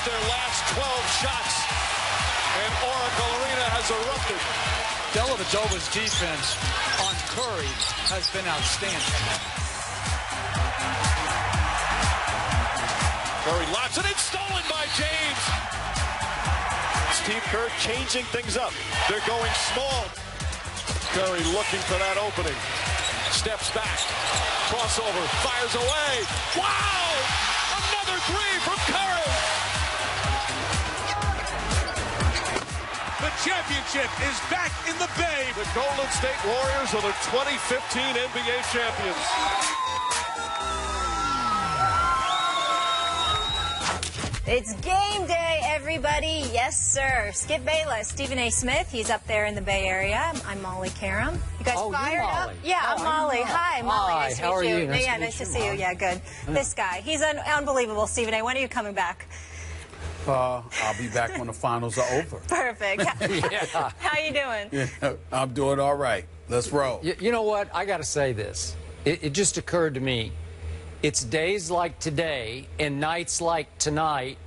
missed their last 12 shots, and Oracle Arena has erupted. Dellavedova's defense on Curry has been outstanding. Curry lobs it, it's stolen by James. Steve Kerr changing things up. They're going small. Curry looking for that opening. Steps back. Crossover. Fires away. Wow! Another three from Curry. The championship is back in the Bay. The Golden State Warriors are the 2015 NBA champions. It's game day, everybody. Yes, sir. Skip Bayless, Stephen A. Smith. He's up there in the Bay Area. I'm Molly Karam. You guys fired up? Yeah, I'm Molly. Hi, Molly. Nice to meet you. Nice yeah, nice to see you. Yeah, good. This guy. He's unbelievable, Stephen A. When are you coming back? I'll be back when the finals are over. Perfect. Yeah. How you doing? Yeah, I'm doing all right. Let's roll. You know what? I got to say this. It just occurred to me. It's days like today and nights like tonight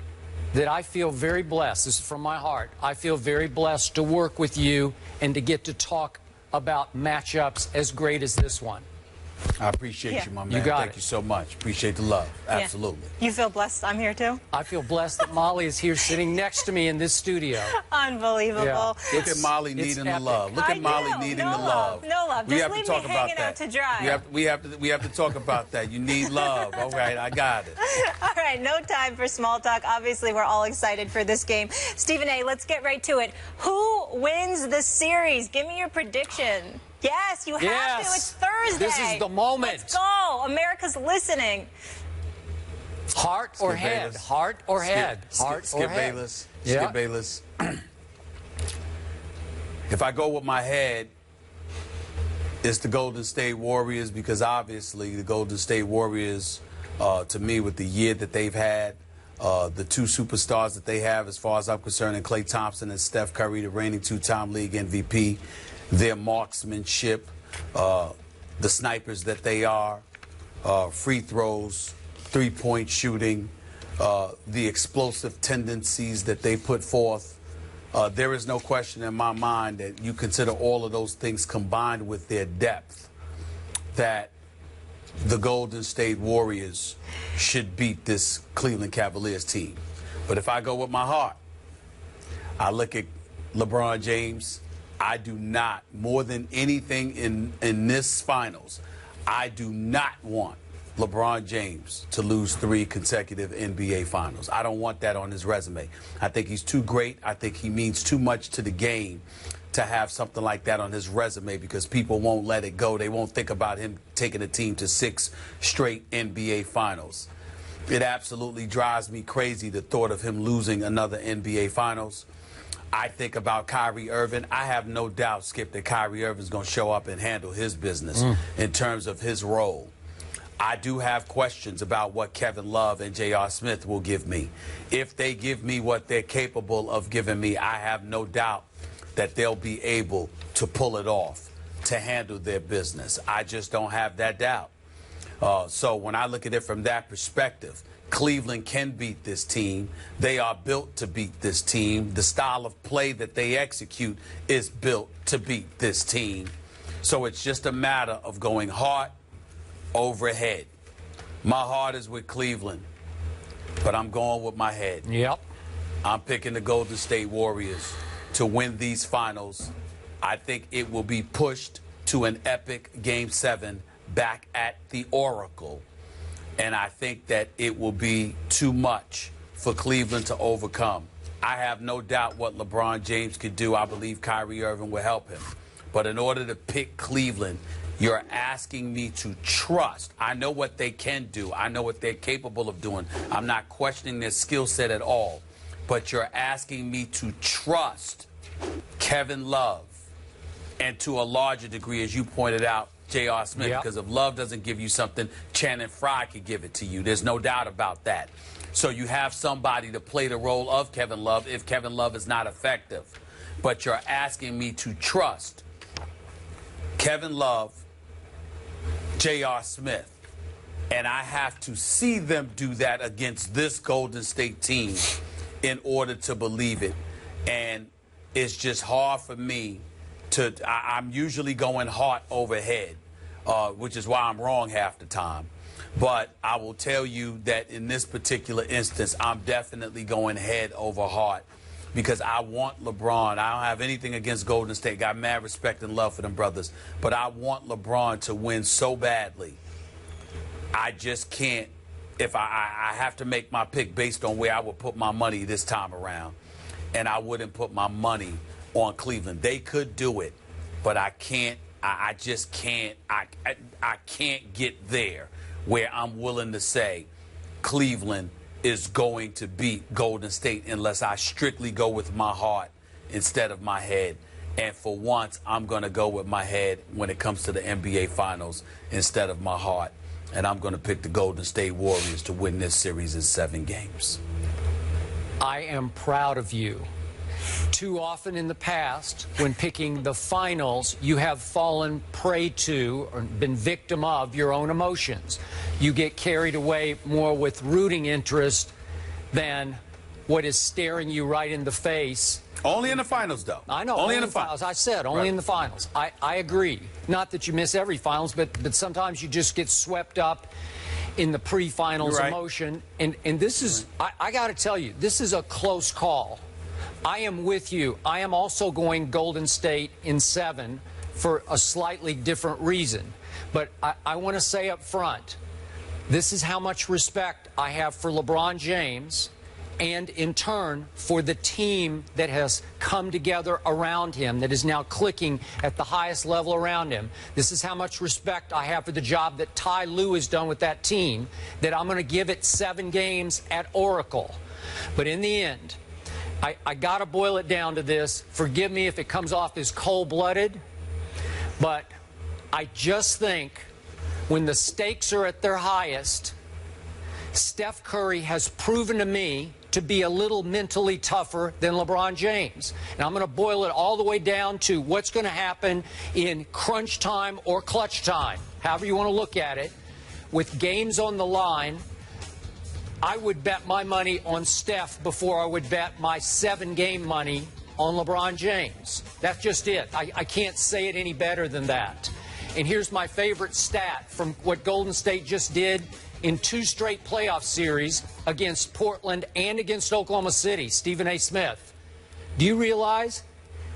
that I feel very blessed. This is from my heart. I feel very blessed to work with you and to get to talk about matchups as great as this one. I appreciate you, my man. Thank you so much. Appreciate the love. Absolutely. You feel blessed I'm here, too? I feel blessed that Molly is here sitting next to me in this studio. Unbelievable. Yeah. Look at Molly needing the love. Look at Molly needing the love. No love. We Just have leave to talk me about hanging that. out to dry. We have to talk about that. You need love. All right, I got it. All right, no time for small talk. Obviously, we're all excited for this game. Stephen A., let's get right to it. Who wins the series? Give me your prediction. Yes, you have to. It's Thursday. This is the moment. Let's go. America's listening. Heart or head? Bayless. Heart or head? Skip or head? Bayless. Yeah. Skip Bayless. If I go with my head, it's the Golden State Warriors, because obviously the Golden State Warriors, to me, with the year that they've had, the two superstars that they have, as far as I'm concerned, and Klay Thompson and Steph Curry, the reigning two-time league MVP, their marksmanship, the snipers that they are, free throws, three-point shooting, the explosive tendencies that they put forth. There is no question in my mind that you consider all of those things combined with their depth, that the Golden State Warriors should beat this Cleveland Cavaliers team. But if I go with my heart, I look at LeBron James. I do not, more than anything in this finals, I do not want LeBron James to lose 3 consecutive NBA finals. I don't want that on his resume. I think he's too great. I think he means too much to the game to have something like that on his resume, because people won't let it go. They won't think about him taking a team to 6 straight NBA finals. It absolutely drives me crazy, the thought of him losing another NBA finals. I think about Kyrie Irving. I have no doubt, Skip, that Kyrie Irving's going to show up and handle his business in terms of his role. I do have questions about what Kevin Love and J.R. Smith will give me. If they give me what they're capable of giving me, I have no doubt that they'll be able to pull it off, to handle their business. I just don't have that doubt. So when I look at it from that perspective, Cleveland can beat this team. They are built to beat this team. The style of play that they execute is built to beat this team. So it's just a matter of going heart over head. My heart is with Cleveland, but I'm going with my head. Yep. I'm picking the Golden State Warriors to win these finals. I think it will be pushed to an epic Game 7 back at the Oracle. And I think that it will be too much for Cleveland to overcome. I have no doubt what LeBron James could do. I believe Kyrie Irving will help him. But in order to pick Cleveland, you're asking me to trust. I know what they can do. I know what they're capable of doing. I'm not questioning their skill set at all. But you're asking me to trust Kevin Love, and to a larger degree, as you pointed out, J.R. Smith, because if Love doesn't give you something, Channing Frye could give it to you. There's no doubt about that. So you have somebody to play the role of Kevin Love if Kevin Love is not effective. But you're asking me to trust Kevin Love, J.R. Smith, and I have to see them do that against this Golden State team in order to believe it. And it's just hard for me to, I'm usually going heart over head, which is why I'm wrong half the time. But I will tell you that in this particular instance, I'm definitely going head over heart because I want LeBron. I don't have anything against Golden State. Got mad respect and love for them brothers. But I want LeBron to win so badly. I just can't. If I have to make my pick based on where I would put my money this time around. And I wouldn't put my money on Cleveland. They could do it, but I can't. I just can't. I can't get there where I'm willing to say Cleveland is going to beat Golden State unless I strictly go with my heart instead of my head. And for once, I'm going to go with my head when it comes to the NBA Finals instead of my heart. And I'm going to pick the Golden State Warriors to win this series in 7 games. I am proud of you. Too often in the past, when picking the finals, you have fallen prey to or been victim of your own emotions. You get carried away more with rooting interest than what is staring you right in the face. Only in the finals, though. I know. Only in the finals. I said only in the finals. I agree. Not that you miss every finals, but sometimes you just get swept up in the pre-finals emotion. And this is, I got to tell you, this is a close call. I am with you. I am also going Golden State in 7 for a slightly different reason. But I want to say up front, this is how much respect I have for LeBron James and, in turn, for the team that has come together around him, that is now clicking at the highest level around him. This is how much respect I have for the job that Ty Lue has done with that team, that I'm going to give it 7 games at Oracle. But in the end, I got to boil it down to this. Forgive me if it comes off as cold-blooded, but I just think when the stakes are at their highest, Steph Curry has proven to me to be a little mentally tougher than LeBron James. And I'm going to boil it all the way down to what's going to happen in crunch time or clutch time, however you want to look at it. With games on the line, I would bet my money on Steph before I would bet my 7-game money on LeBron James. That's just it. I can't say it any better than that. And here's my favorite stat from what Golden State just did in 2 straight playoff series against Portland and against Oklahoma City. Stephen A. Smith, do you realize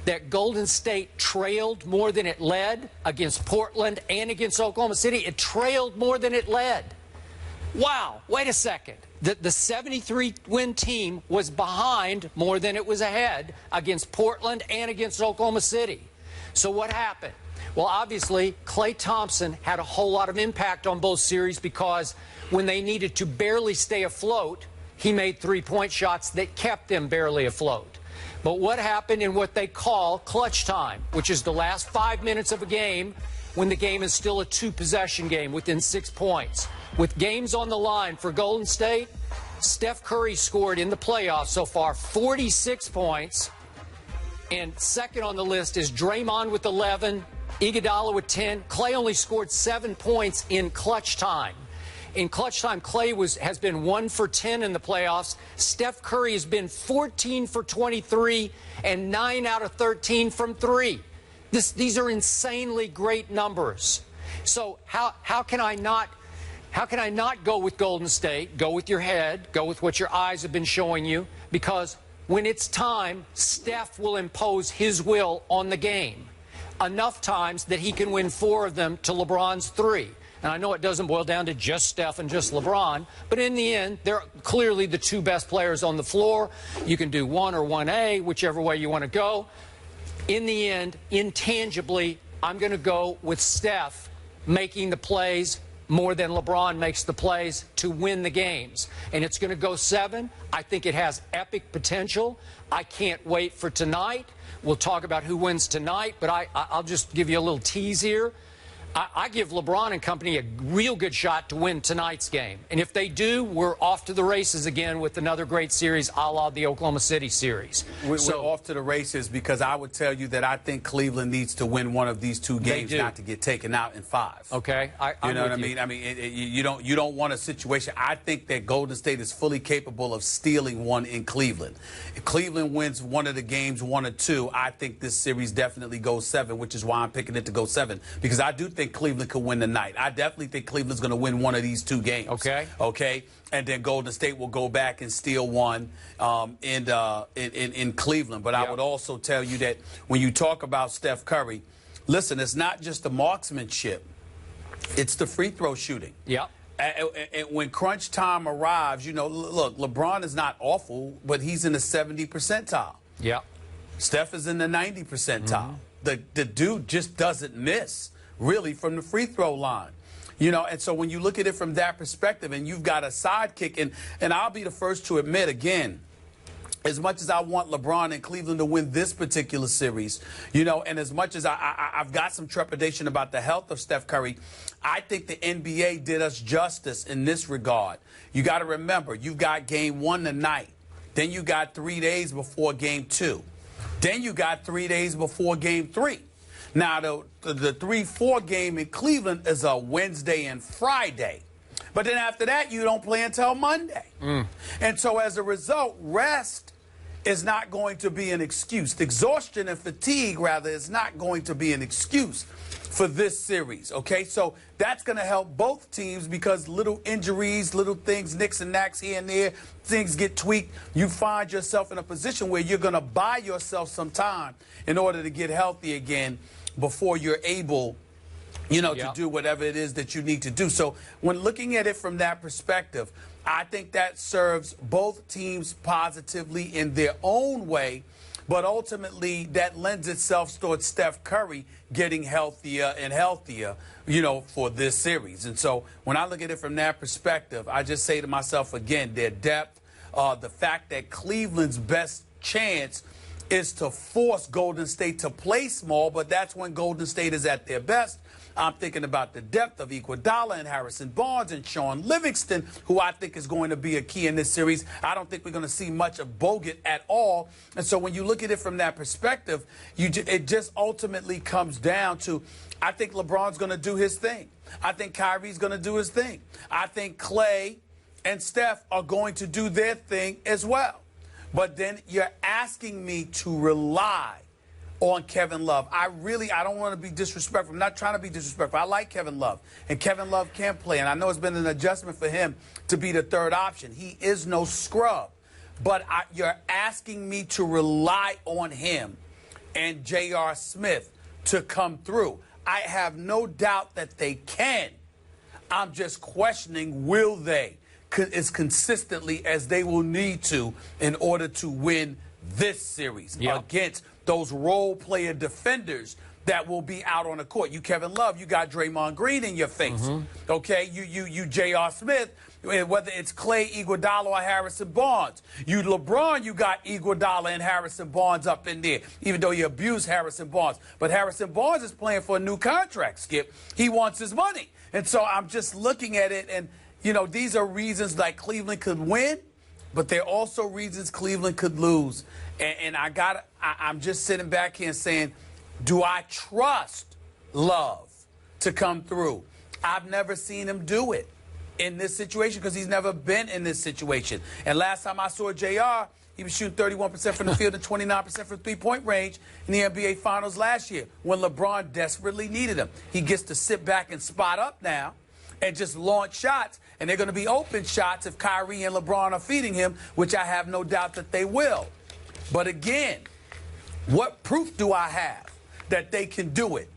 that Golden State trailed more than it led against Portland and against Oklahoma City? It trailed more than it led. Wow, wait a second. The 73-win team was behind more than it was ahead against Portland and against Oklahoma City. So what happened? Well, obviously, Klay Thompson had a whole lot of impact on both series because when they needed to barely stay afloat, he made 3-point shots that kept them barely afloat. But what happened in what they call clutch time, which is the last 5 minutes of a game when the game is still a 2-possession game within 6 points? With games on the line for Golden State, Steph Curry scored in the playoffs so far 46 points. And second on the list is Draymond with 11, Iguodala with 10. Klay only scored 7 points in clutch time. In clutch time, Klay has been 1 for 10 in the playoffs. Steph Curry has been 14 for 23 and 9 out of 13 from 3. These are insanely great numbers. So how can I not go with Golden State? Go with your head. Go with what your eyes have been showing you. Because when it's time, Steph will impose his will on the game. Enough times that he can win 4 of them to LeBron's 3. And I know it doesn't boil down to just Steph and just LeBron, but in the end, they're clearly the 2 best players on the floor. You can do 1 or 1A, whichever way you want to go. In the end, intangibly, I'm going to go with Steph making the plays more than LeBron makes the plays to win the games. And it's going to go 7. I think it has epic potential. I can't wait for tonight. We'll talk about who wins tonight, but I'll just give you a little tease here. I give LeBron and company a real good shot to win tonight's game. And if they do, we're off to the races again with another great series a la the Oklahoma City series. We're off to the races because I would tell you that I think Cleveland needs to win one of these two games not to get taken out in 5. Okay. You know what I mean? I mean, you don't want a situation. I think that Golden State is fully capable of stealing one in Cleveland. If Cleveland wins one of the games, 1 or 2, I think this series definitely goes 7, which is why I'm picking it to go 7, because I do think Cleveland could win tonight. I definitely think Cleveland's going to win one of these 2 games. Okay. Okay. And then Golden State will go back and steal one in Cleveland. But I would also tell you that when you talk about Steph Curry, listen, it's not just the marksmanship. It's the free throw shooting. Yeah. And when crunch time arrives, you know, look, LeBron is not awful, but he's in the 70 percentile. Yeah. Steph is in the 90 percentile. The dude just doesn't miss, really, from the free throw line. You know, and so when you look at it from that perspective and you've got a sidekick, and I'll be the first to admit, again, as much as I want LeBron and Cleveland to win this particular series, you know, and as much as I've got some trepidation about the health of Steph Curry, I think the NBA did us justice in this regard. You got to remember, you've got game 1 tonight. Then you got 3 days before game 2. Then you got 3 days before game 3. Now, the 3-4 game in Cleveland is a Wednesday and Friday. But then after that, you don't play until Monday. And so as a result, rest is not going to be an excuse. Exhaustion and fatigue, rather, is not going to be an excuse for this series, okay? So that's going to help both teams because little injuries, little things, nicks and knacks here and there, things get tweaked. You find yourself in a position where you're going to buy yourself some time in order to get healthy again before you're able, you know, to do whatever it is that you need to do. So when looking at it from that perspective, I think that serves both teams positively in their own way, but ultimately that lends itself towards Steph Curry getting healthier and healthier, you know, for this series. And so when I look at it from that perspective, I just say to myself, again, their depth, the fact that Cleveland's best chance is to force Golden State to play small, but that's when Golden State is at their best. I'm thinking about the depth of Iguodala and Harrison Barnes and Sean Livingston, who I think is going to be a key in this series. I don't think we're going to see much of Bogut at all. And so when you look at it from that perspective, it just ultimately comes down to, I think LeBron's going to do his thing. I think Kyrie's going to do his thing. I think Klay and Steph are going to do their thing as well. But then you're asking me to rely on Kevin Love. I don't want to be disrespectful. I'm not trying to be disrespectful. I like Kevin Love, and Kevin Love can play, and I know it's been an adjustment for him to be the third option. He is no scrub, but you're asking me to rely on him and J.R. Smith to come through. I have no doubt that they can. I'm just questioning, will they, as consistently as they will need to in order to win this series against those role player defenders that will be out on the court. You, Kevin Love, you got Draymond Green in your face. Okay, you J.R. Smith, whether it's Klay, Iguodala, or Harrison Barnes. You, LeBron, you got Iguodala and Harrison Barnes up in there, even though you abuse Harrison Barnes. But Harrison Barnes is playing for a new contract, Skip. He wants his money. And so I'm just looking at it, and, you know, these are reasons like Cleveland could win, but they're also reasons Cleveland could lose. And I'm just sitting back here and saying, do I trust Love to come through? I've never seen him do it in this situation because he's never been in this situation. And last time I saw JR, he was shooting 31% from the field and 29% from three-point range in the NBA Finals last year when LeBron desperately needed him. He gets to sit back and spot up now and just launch shots, and they're going to be open shots if Kyrie and LeBron are feeding him, which I have no doubt that they will. But again, what proof do I have that they can do it?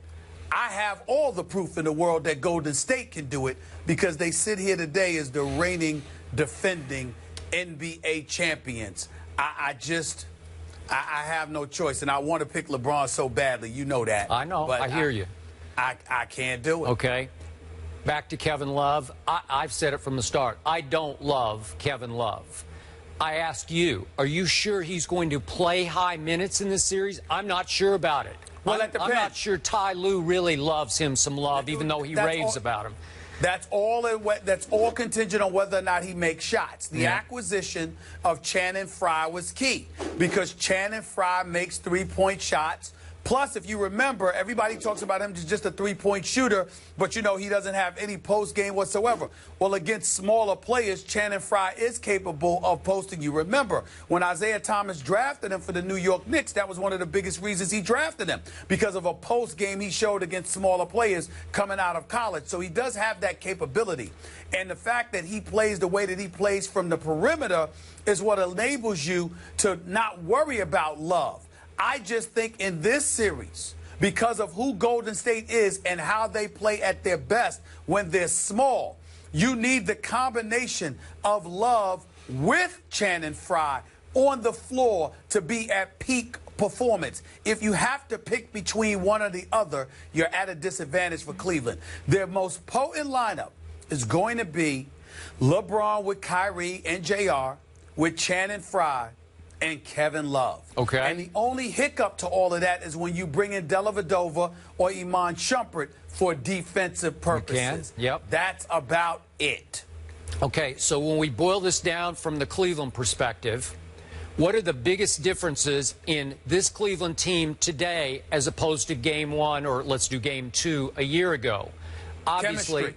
I have all the proof in the world that Golden State can do it because they sit here today as the reigning, defending NBA champions. I have no choice, and I want to pick LeBron so badly. You know that. I know. But I hear you. I can't do it. Okay. Back to Kevin Love. I've said it from the start. I don't love Kevin Love. I ask you, are you sure he's going to play high minutes in this series? I'm not sure about it. Well, that depends. I'm not sure Ty Lue really loves him some love, even though he raves about him. That's all contingent on whether or not he makes shots. The acquisition of Channing Frye was key because Channing Frye makes three-point shots. Plus, if you remember, everybody talks about him as just a three-point shooter, but, you know, he doesn't have any post-game whatsoever. Well, against smaller players, Channing Frye is capable of posting. You remember, when Isaiah Thomas drafted him for the New York Knicks, that was one of the biggest reasons he drafted him, because of a post-game he showed against smaller players coming out of college. So he does have that capability. And the fact that he plays the way that he plays from the perimeter is what enables you to not worry about Love. I just think in this series, because of who Golden State is and how they play at their best when they're small, you need the combination of Love with Channing Frye on the floor to be at peak performance. If you have to pick between one or the other, you're at a disadvantage for Cleveland. Their most potent lineup is going to be LeBron with Kyrie and JR, with Channing Frye and Kevin Love. Okay. And the only hiccup to all of that is when you bring in Dellavedova or Iman Shumpert for defensive purposes. Yep. That's about it. Okay, so when we boil this down from the Cleveland perspective, what are the biggest differences in this Cleveland team today as opposed to game one, or let's do game two, a year ago? Obviously,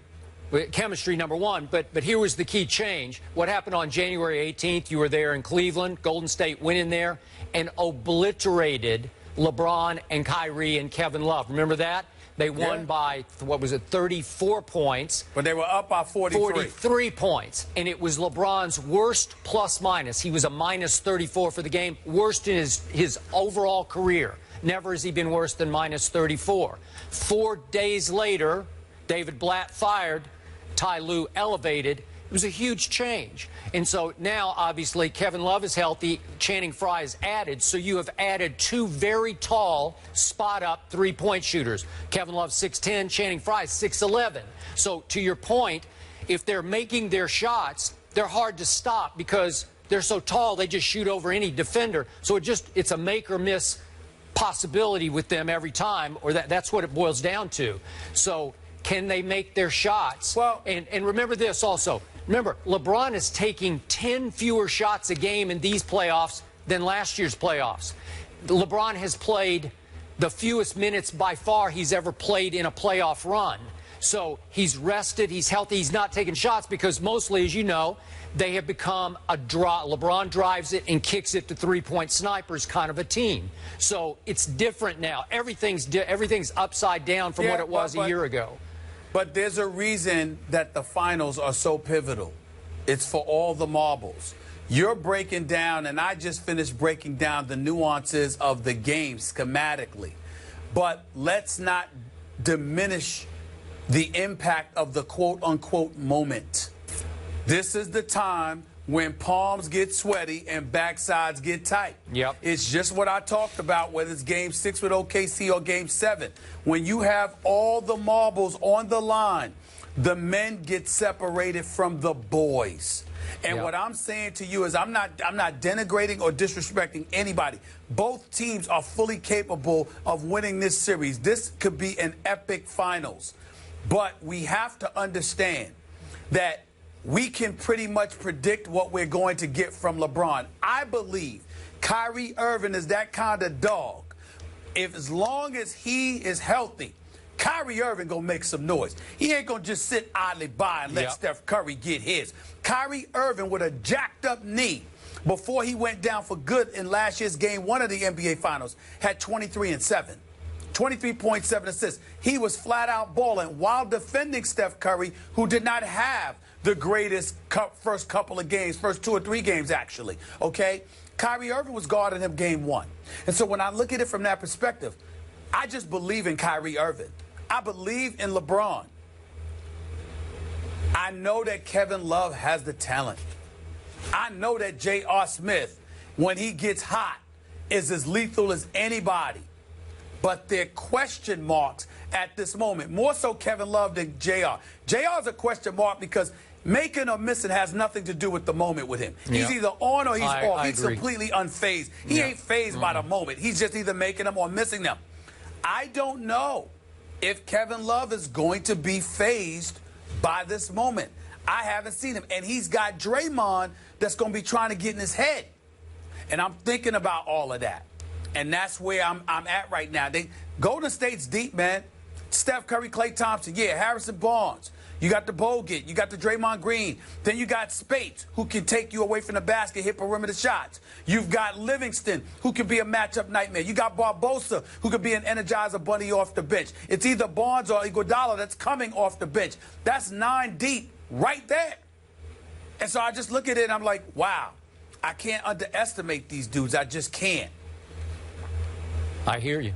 chemistry, number one, but here was the key change. What happened on January 18th? You were there in Cleveland. Golden State went in there and obliterated LeBron and Kyrie and Kevin Love. Remember that? They won by, what was it, 34 points. But they were up by 43. 43 points. And it was LeBron's worst plus-minus. He was a minus 34 for the game, worst in his overall career. Never has he been worse than minus 34. 4 days later, David Blatt fired, Ty Lue elevated. It was a huge change. And so now, obviously, Kevin Love is healthy. Channing Frye is added. So you have added two very tall, spot-up three-point shooters. Kevin Love 6'10", Channing Frye 6'11". So to your point, if they're making their shots, they're hard to stop because they're so tall, they just shoot over any defender. So it's a make-or-miss possibility with them every time, or that's what it boils down to. So can they make their shots? Well, and remember this also. Remember, LeBron is taking 10 fewer shots a game in these playoffs than last year's playoffs. LeBron has played the fewest minutes by far he's ever played in a playoff run. So he's rested, he's healthy, he's not taking shots because mostly, as you know, they have become a draw. LeBron drives it and kicks it to three-point snipers kind of a team. So it's different now. Everything's upside down from what it was a year ago. But there's a reason that the finals are so pivotal. It's for all the marbles. You're breaking down, and I just finished breaking down the nuances of the game schematically. But let's not diminish the impact of the quote-unquote moment. This is the time when palms get sweaty and backsides get tight. Yep. It's just what I talked about, whether it's Game 6 with OKC or Game 7. When you have all the marbles on the line, the men get separated from the boys. And what I'm saying to you is I'm not denigrating or disrespecting anybody. Both teams are fully capable of winning this series. This could be an epic finals. But we have to understand that we can pretty much predict what we're going to get from LeBron. I believe Kyrie Irving is that kind of dog. As long as he is healthy, Kyrie Irving gonna make some noise. He ain't gonna just sit idly by and let Steph Curry get his. Kyrie Irving with a jacked up knee before he went down for good in last year's Game 1 of the NBA Finals had 23-7. 23.7 assists. He was flat out balling while defending Steph Curry, who did not have the greatest first couple of games, first 2 or 3 games, actually. Okay? Kyrie Irving was guarding him Game 1. And so when I look at it from that perspective, I just believe in Kyrie Irving. I believe in LeBron. I know that Kevin Love has the talent. I know that J.R. Smith, when he gets hot, is as lethal as anybody. But they're question marks at this moment. More so Kevin Love than J.R. J.R.'s a question mark because making or missing has nothing to do with the moment with him. He's either on or he's off. He's completely unfazed. He ain't fazed by the moment. He's just either making them or missing them. I don't know if Kevin Love is going to be fazed by this moment. I haven't seen him. And he's got Draymond that's going to be trying to get in his head. And I'm thinking about all of that. And that's where I'm at right now. Golden State's deep, man. Steph Curry, Klay Thompson, yeah, Harrison Barnes. You got the Bogut, you got the Draymond Green. Then you got Spates, who can take you away from the basket, hit perimeter shots. You've got Livingston, who can be a matchup nightmare. You got Barbosa, who could be an energizer bunny off the bench. It's either Barnes or Iguodala that's coming off the bench. That's 9 deep right there. And so I just look at it and I'm like, wow, I can't underestimate these dudes. I just can't. I hear you.